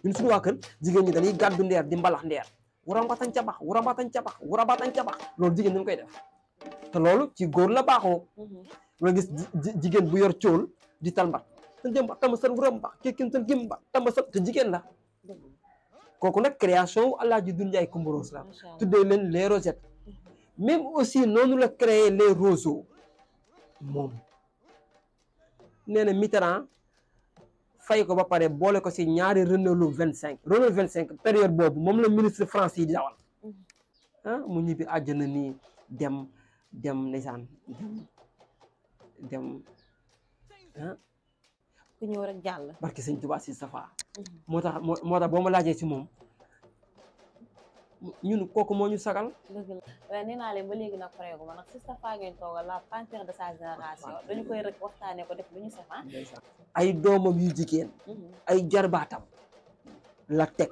ñun suñu waa kër jigéen ñi dañuy gàddu ndeer di mbalax ndeer wurambatañ cabax wurambatañ cabax wurambatañ cabax loolu jigéen dañ koy def te loolu ci góor la baaxoo nga gis jigéen bu yor cóol di talmbat te jëmba tama sal wuramba kekkin tan gimba tama sal te jigéen la kooku nag création wu Alaaji Ndiaye Coumba Rose la tuddee leen les rosettes même aussi noonu la créé les roseaux moom nee na Mitterrand fay ko ba pare boole ko si ñaari Renault 25 Renault 25 période boobu moom la ministre France yi di dawal ah mu ñibbi àjjana nii dem ndeysaan dem ah ku ñëw rek jàll barki sëñ Tuubaa si safa moo tax boo ma laajee si moom ñun kooku moo ñu sagal. dëgg la waaye nee naa leen ba léegi nag pareegu ma nag si safa ngeen toogal la panthère de sa génération dañu koy rek waxtaanee ko def lu ñu safa ay doomam yu jigéen ay jarbaatam la teg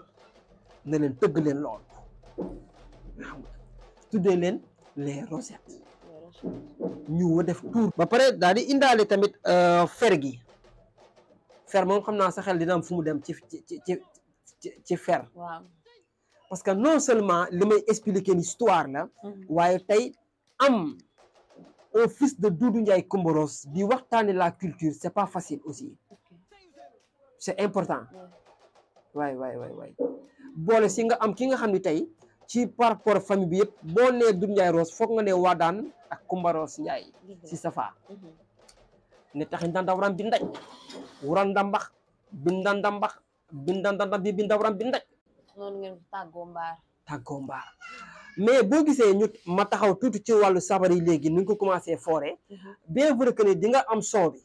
ne leen tëgg leen lool xam nga tuddee leen les rosettes ñu wa def tour ba pare daal di indaale tamit fer gi fer moom xam naa sa xel dina am fu mu dem ci fer waaw parce que non seulement li may expliquer une histoire la waaye tey am un fils de Ndiaye Coumba Rose di waxtaane la culture c'est pas facile aussi c'est important waay boole si nga am ki nga xam ne tey ci par rapport famille bi yëpp boo nee Ndiaye Rose foog nga ne Wadane ak Coumba Rose Ndiaye si safa ne taxi ndandawram bi ndaj wuran ndambax bindandambax bindandanda bi bindawram bi ndaj noonu ngeen tàggoo mbaar mais boo gisee ñu ma taxaw tuuti ci wàllu sabar yi léegi ni ñu ko commencé foore bien vrai que ne di nga am son bi